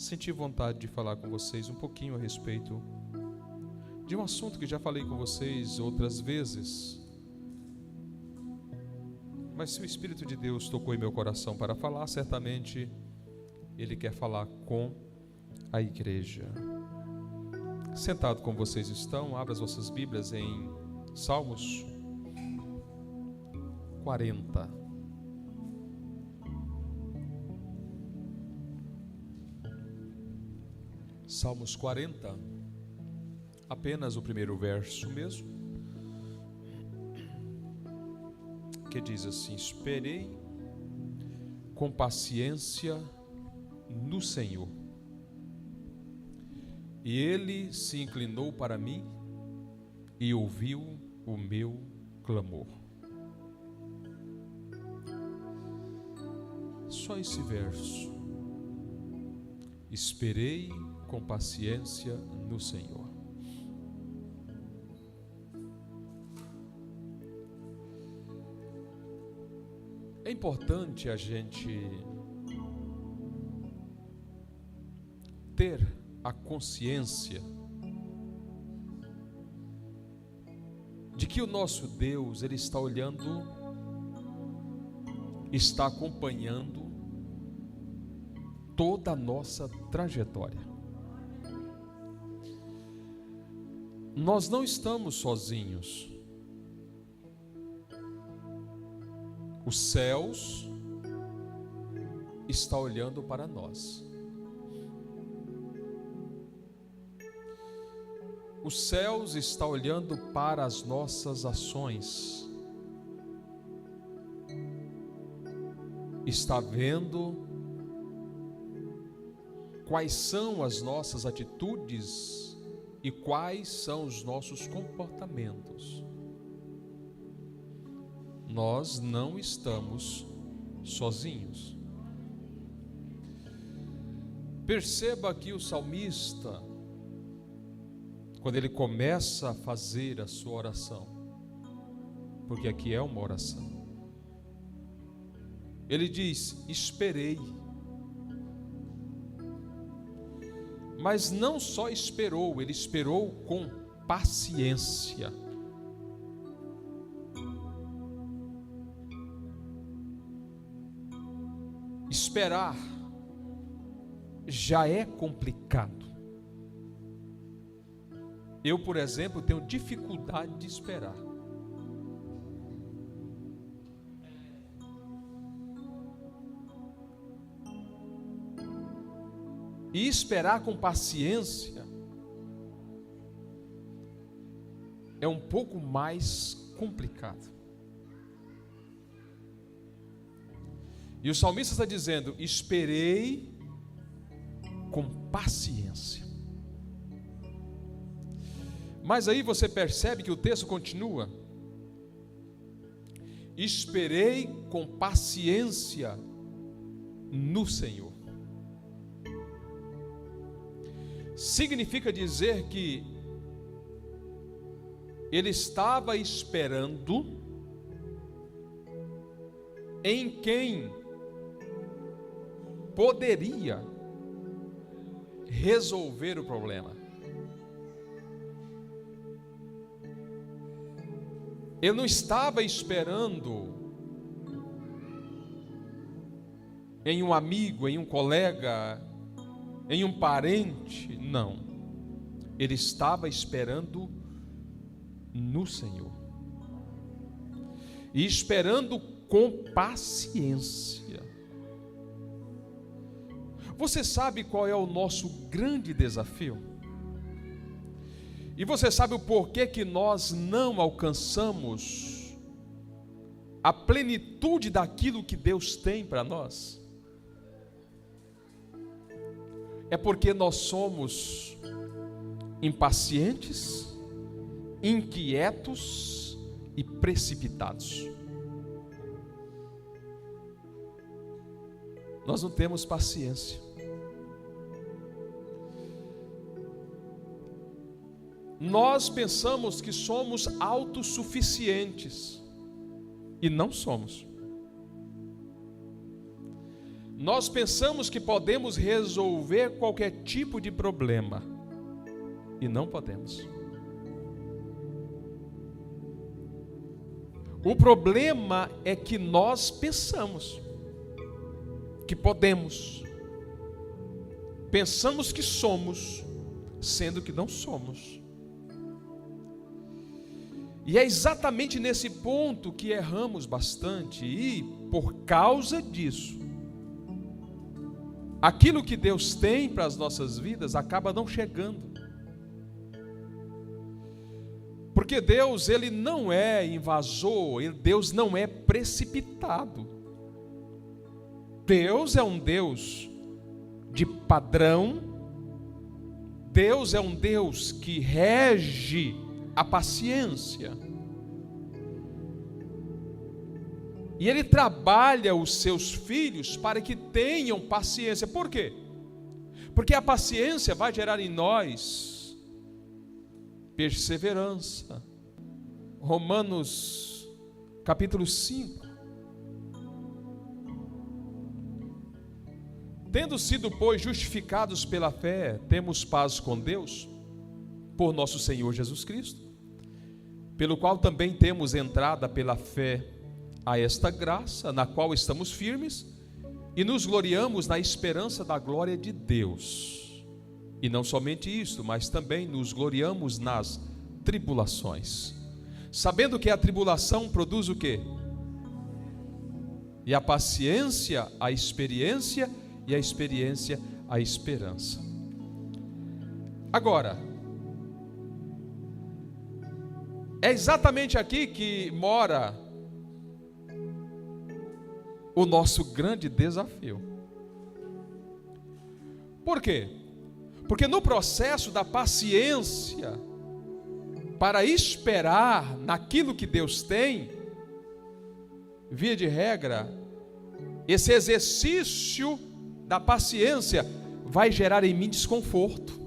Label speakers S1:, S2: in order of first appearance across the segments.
S1: senti vontade de falar com vocês um pouquinho a respeito de um assunto que já falei com vocês outras vezes. Mas se o Espírito de Deus tocou em meu coração para falar, certamente Ele quer falar com a igreja. Sentado como vocês estão, abra as vossas Bíblias em Salmos 40. Salmos 40, apenas o primeiro verso mesmo, que diz assim: esperei com paciência no Senhor, e Ele se inclinou para mim e ouviu o meu clamor. Só esse verso. Esperei com paciência no Senhor. É importante a gente ter a consciência de que o nosso Deus, Ele está olhando, está acompanhando toda a nossa trajetória. Nós não estamos sozinhos. Os céus estão olhando para nós. Os céus estão olhando para as nossas ações. Está vendo quais são as nossas atitudes e quais são os nossos comportamentos. Nós não estamos sozinhos. Perceba aqui o salmista, quando ele começa a fazer a sua oração, porque aqui é uma oração, ele diz: esperei. Mas não só esperou, ele esperou com paciência. Esperar já é complicado. Eu, por exemplo, tenho dificuldade de esperar. E esperar com paciência é um pouco mais complicado. E o salmista está dizendo: esperei com paciência. Mas aí você percebe que o texto continua: esperei com paciência no Senhor. Significa dizer que ele estava esperando em quem poderia resolver o problema. Ele não estava esperando em um amigo, em um colega, em um parente, não. Ele estava esperando no Senhor. E esperando com paciência. Você sabe qual é o nosso grande desafio? E você sabe o porquê que nós não alcançamos a plenitude daquilo que Deus tem para nós? É porque nós somos impacientes, inquietos e precipitados. Nós não temos paciência. Nós pensamos que somos autossuficientes e não somos. nós pensamos que podemos resolver qualquer tipo de problema, e não podemos. O problema é que nós pensamos que podemos, pensamos que somos, sendo que não somos. E é exatamente nesse ponto que erramos bastante, e por causa disso, aquilo que Deus tem para as nossas vidas acaba não chegando. Porque Deus, Ele não é invasor, Deus não é precipitado. Deus é um Deus de padrão, Deus é um Deus que rege a paciência. E Ele trabalha os seus filhos para que tenham paciência. Por quê? Porque a paciência vai gerar em nós perseverança. Romanos capítulo 5. Tendo sido, pois, justificados pela fé, temos paz com Deus, por nosso Senhor Jesus Cristo, pelo qual também temos entrada pela fé a esta graça, na qual estamos firmes, e nos gloriamos na esperança da glória de Deus. E não somente isso, mas também nos gloriamos nas tribulações, sabendo que a tribulação produz o quê? E a paciência, a experiência, e a experiência, a esperança. Agora, é exatamente aqui que mora o nosso grande desafio. Por quê? Porque no processo da paciência, para esperar naquilo que Deus tem, via de regra, esse exercício da paciência vai gerar em mim desconforto,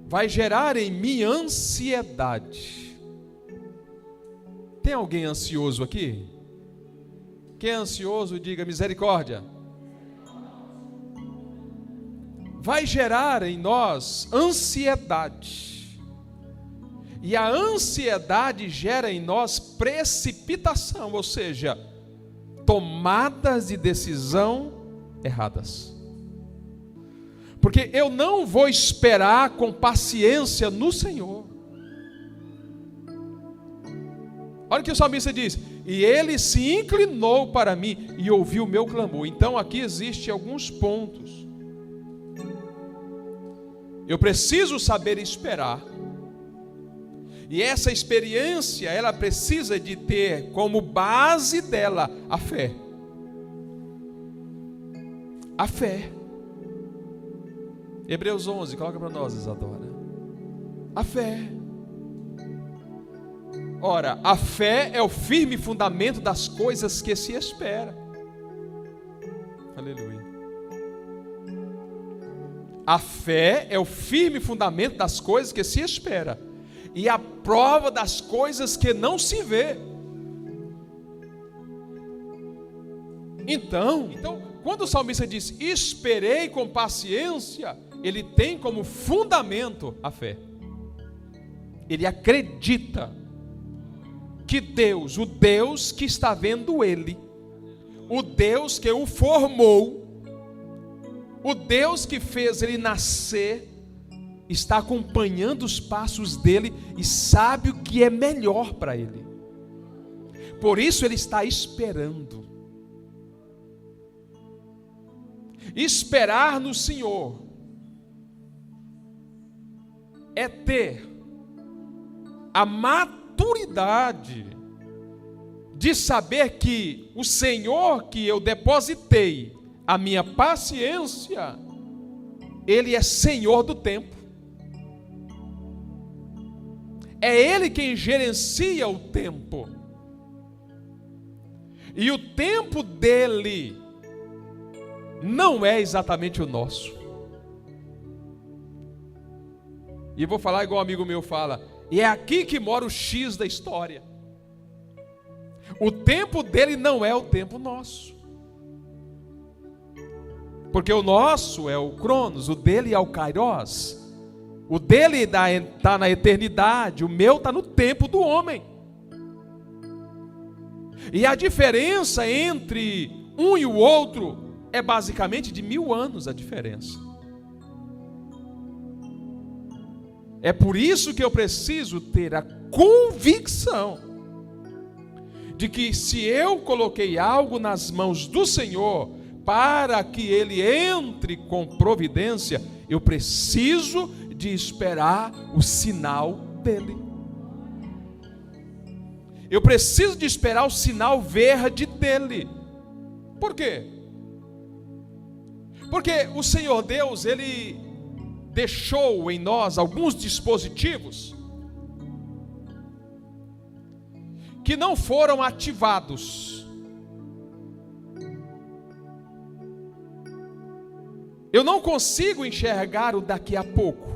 S1: vai gerar em mim ansiedade. Tem alguém ansioso aqui? Quem é ansioso, diga misericórdia. Vai gerar em nós ansiedade. E a ansiedade gera em nós precipitação, ou seja, tomadas de decisão erradas. Porque eu não vou esperar com paciência no Senhor. Olha o que o salmista diz: e ele se inclinou para mim e ouviu o meu clamor. Então aqui existem alguns pontos. Eu preciso saber esperar. E essa experiência, ela precisa de ter como base dela a fé. A fé. Hebreus 11, coloca para nós, Isadora. A fé. Ora, a fé é o firme fundamento das coisas que se espera. Aleluia. A fé é o firme fundamento das coisas que se espera, e a prova das coisas que não se vê. Então, quando o salmista diz, esperei com paciência, ele tem como fundamento a fé. Ele acredita que Deus, o Deus que está vendo ele, o Deus que o formou, o Deus que fez ele nascer, está acompanhando os passos dele e sabe o que é melhor para ele. Por isso ele está esperando. Esperar no Senhor é ter a maturidade de saber que o Senhor que eu depositei a minha paciência, Ele é Senhor do tempo. É Ele quem gerencia o tempo. E o tempo dele não é exatamente o nosso. E vou falar igual um amigo meu fala, e é aqui que mora o X da história. O tempo dele não é o tempo nosso. Porque o nosso é o Cronos, o dele é o Kairos. O dele está na eternidade, o meu está no tempo do homem. E a diferença entre um e o outro é basicamente de 1000 anos a diferença. É por isso que eu preciso ter a convicção de que se eu coloquei algo nas mãos do Senhor para que Ele entre com providência, eu preciso de esperar o sinal dEle. Eu preciso de esperar o sinal verde dEle. Por quê? Porque o Senhor Deus, Ele deixou em nós alguns dispositivos que não foram ativados. Eu não consigo enxergar o daqui a pouco.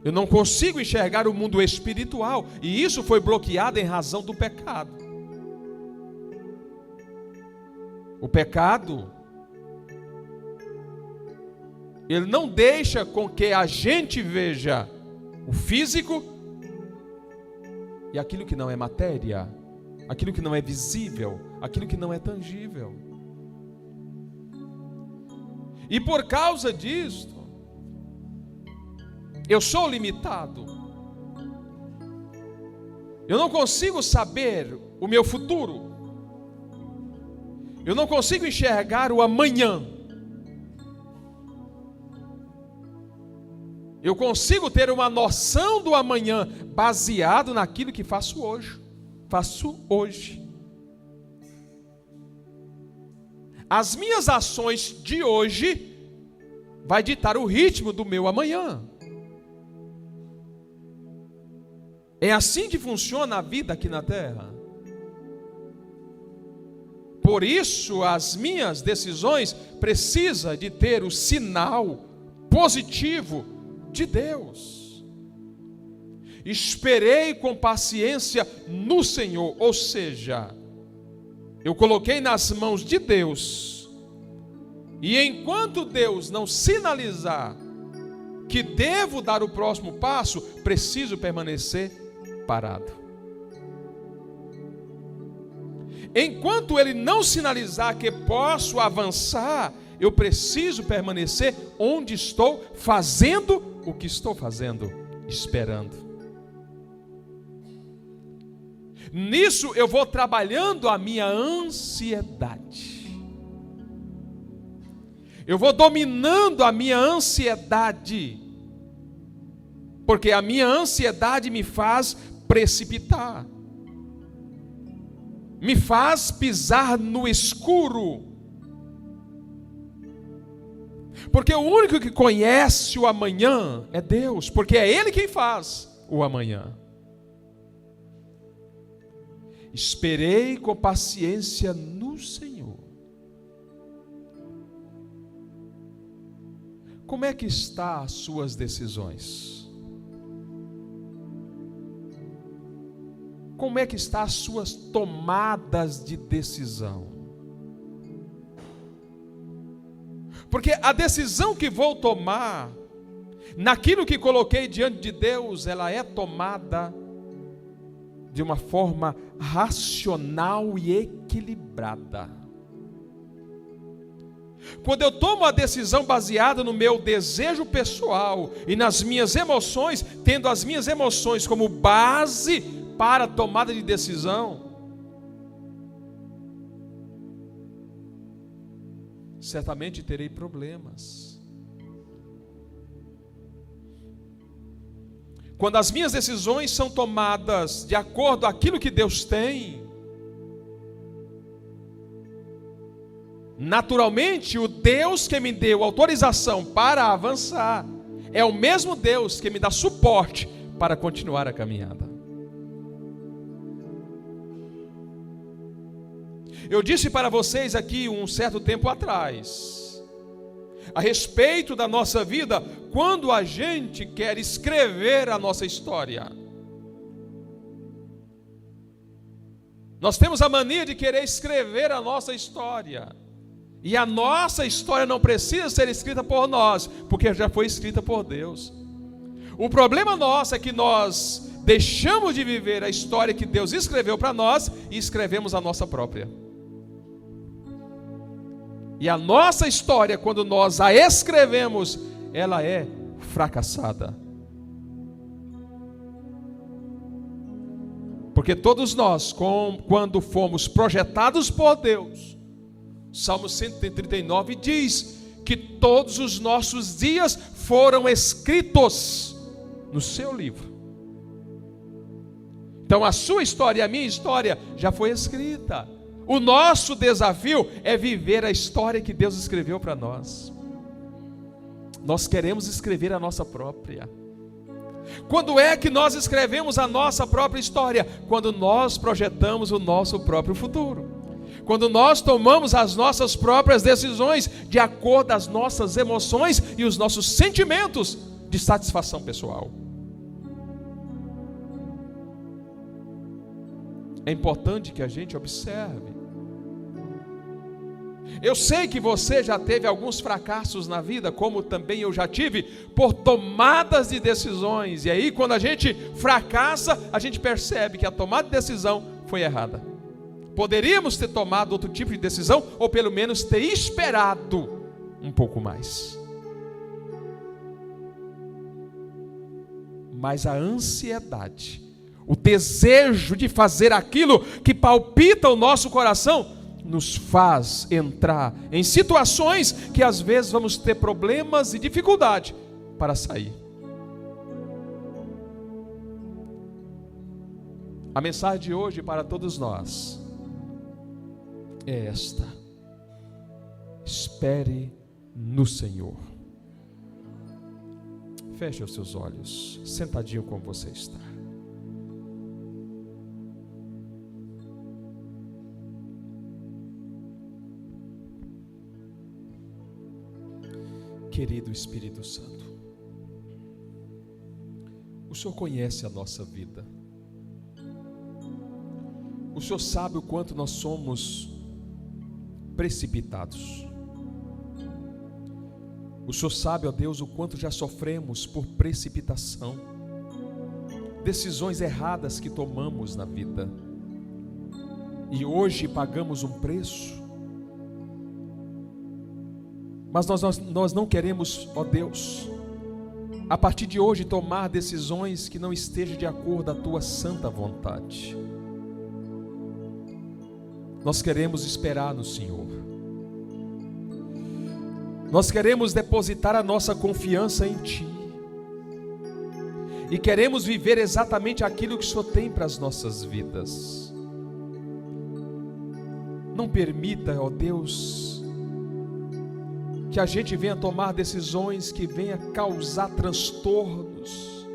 S1: Eu não consigo enxergar o mundo espiritual, e isso foi bloqueado em razão do pecado. O pecado, ele não deixa com que a gente veja o físico e aquilo que não é matéria, aquilo que não é visível, aquilo que não é tangível. E por causa disto, eu sou limitado. Eu não consigo saber o meu futuro. Eu não consigo enxergar o amanhã. Eu consigo ter uma noção do amanhã baseado naquilo que faço hoje. Faço hoje. As minhas ações de hoje vai ditar o ritmo do meu amanhã. É assim que funciona a vida aqui na terra. Por isso, as minhas decisões precisam de ter o sinal positivo de Deus. Esperei com paciência no Senhor, ou seja, eu coloquei nas mãos de Deus, e enquanto Deus não sinalizar que devo dar o próximo passo, preciso permanecer parado. Enquanto Ele não sinalizar que posso avançar, eu preciso permanecer onde estou, fazendo o que estou fazendo, esperando. Nisso eu vou trabalhando a minha ansiedade. Eu vou dominando a minha ansiedade, porque a minha ansiedade me faz precipitar, me faz pisar no escuro, porque o único que conhece o amanhã é Deus, porque é Ele quem faz o amanhã. Esperei com paciência no Senhor. Como é que está as suas decisões? Como é que estão as suas tomadas de decisão? Porque a decisão que vou tomar, naquilo que coloquei diante de Deus, ela é tomada de uma forma racional e equilibrada. Quando eu tomo a decisão baseada no meu desejo pessoal e nas minhas emoções, tendo as minhas emoções como base para a tomada de decisão, certamente terei problemas. Quando as minhas decisões são tomadas de acordo com aquilo que Deus tem, naturalmente o Deus que me deu autorização para avançar é o mesmo Deus que me dá suporte para continuar a caminhada. Eu disse para vocês aqui um certo tempo atrás, a respeito da nossa vida, quando a gente quer escrever a nossa história. Nós temos a mania de querer escrever a nossa história. E a nossa história não precisa ser escrita por nós, porque já foi escrita por Deus. O problema nosso é que nós deixamos de viver a história que Deus escreveu para nós e escrevemos a nossa própria. E a nossa história, quando nós a escrevemos, ela é fracassada. Porque todos nós, quando fomos projetados por Deus, Salmo 139 diz que todos os nossos dias foram escritos no seu livro. Então a sua história e a minha história já foi escrita. O nosso desafio é viver a história que Deus escreveu para nós. Nós queremos escrever a nossa própria. Quando é que nós escrevemos a nossa própria história? Quando nós projetamos o nosso próprio futuro. Quando nós tomamos as nossas próprias decisões de acordo com as nossas emoções e os nossos sentimentos de satisfação pessoal. É importante que a gente observe. Eu sei que você já teve alguns fracassos na vida, como também eu já tive, por tomadas de decisões. E aí, quando a gente fracassa, a gente percebe que a tomada de decisão foi errada. Poderíamos ter tomado outro tipo de decisão, ou pelo menos ter esperado um pouco mais. Mas a ansiedade, o desejo de fazer aquilo que palpita o nosso coração, nos faz entrar em situações que às vezes vamos ter problemas e dificuldade para sair. A mensagem de hoje para todos nós é esta: espere no Senhor. Feche os seus olhos, sentadinho como você está. Querido Espírito Santo, o Senhor conhece a nossa vida. O Senhor sabe o quanto nós somos precipitados. O Senhor sabe, ó Deus, o quanto já sofremos por precipitação, decisões erradas que tomamos na vida, e hoje pagamos um preço. Mas nós não queremos, ó Deus, a partir de hoje tomar decisões que não estejam de acordo com a Tua santa vontade. Nós queremos esperar no Senhor. Nós queremos depositar a nossa confiança em Ti. E queremos viver exatamente aquilo que o Senhor tem para as nossas vidas. Não permita, ó Deus, que a gente venha tomar decisões que venha causar transtornos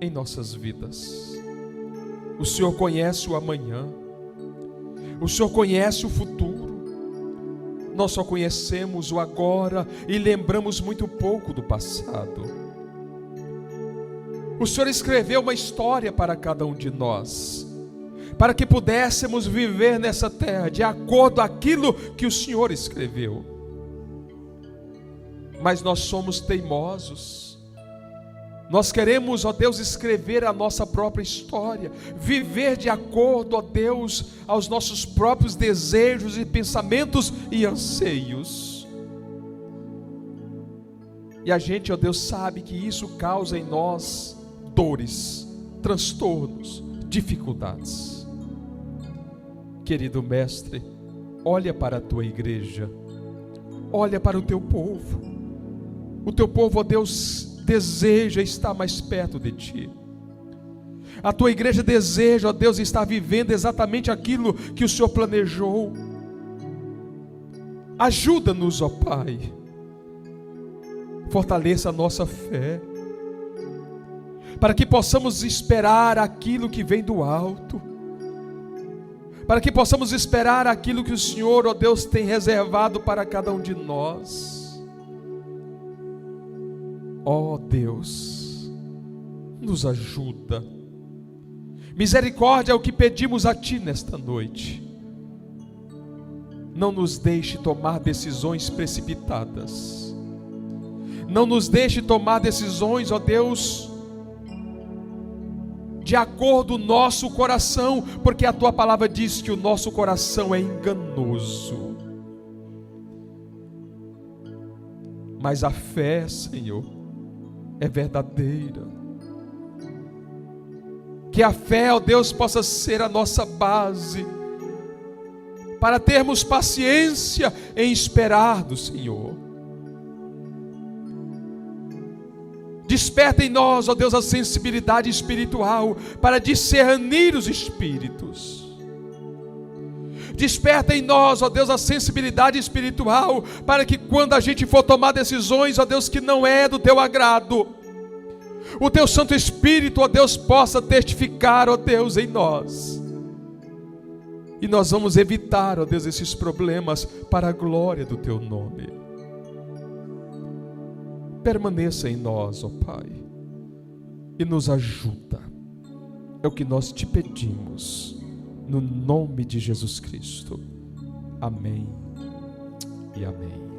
S1: em nossas vidas. O Senhor conhece o amanhã, o Senhor conhece o futuro. Nós só conhecemos o agora e lembramos muito pouco do passado. O Senhor escreveu uma história para cada um de nós, para que pudéssemos viver nessa terra de acordo com aquilo que o Senhor escreveu. Mas nós somos teimosos. Nós queremos, ó Deus, escrever a nossa própria história, viver de acordo, ó Deus, aos nossos próprios desejos e pensamentos e anseios. E a gente, ó Deus, sabe que isso causa em nós dores, transtornos, dificuldades. Querido Mestre, olha para a Tua igreja, olha para o Teu povo. O Teu povo, ó Deus, deseja estar mais perto de Ti. A Tua igreja deseja, ó Deus, estar vivendo exatamente aquilo que o Senhor planejou. Ajuda-nos, ó Pai. Fortaleça a nossa fé, para que possamos esperar aquilo que vem do alto, para que possamos esperar aquilo que o Senhor, ó Deus, tem reservado para cada um de nós. Ó Deus, nos ajuda, Misericórdia é o que pedimos a Ti nesta noite. Não nos deixe tomar decisões precipitadas. Não nos deixe tomar decisões, ó Deus, de acordo com o nosso coração, porque a Tua palavra diz que o nosso coração é enganoso. Mas a fé, Senhor, é verdadeira. Que a fé, ó Deus, possa ser a nossa base, para termos paciência em esperar do Senhor. Desperta em nós, ó Deus, a sensibilidade espiritual para discernir os espíritos. Desperta em nós, ó Deus, a sensibilidade espiritual para que quando a gente for tomar decisões, ó Deus, que não é do Teu agrado, o Teu Santo Espírito, ó Deus, possa testificar, ó Deus, em nós. E nós vamos evitar, ó Deus, esses problemas para a glória do Teu nome. Permaneça em nós, ó Pai, e nos ajuda. É o que nós Te pedimos, no nome de Jesus Cristo. Amém e amém.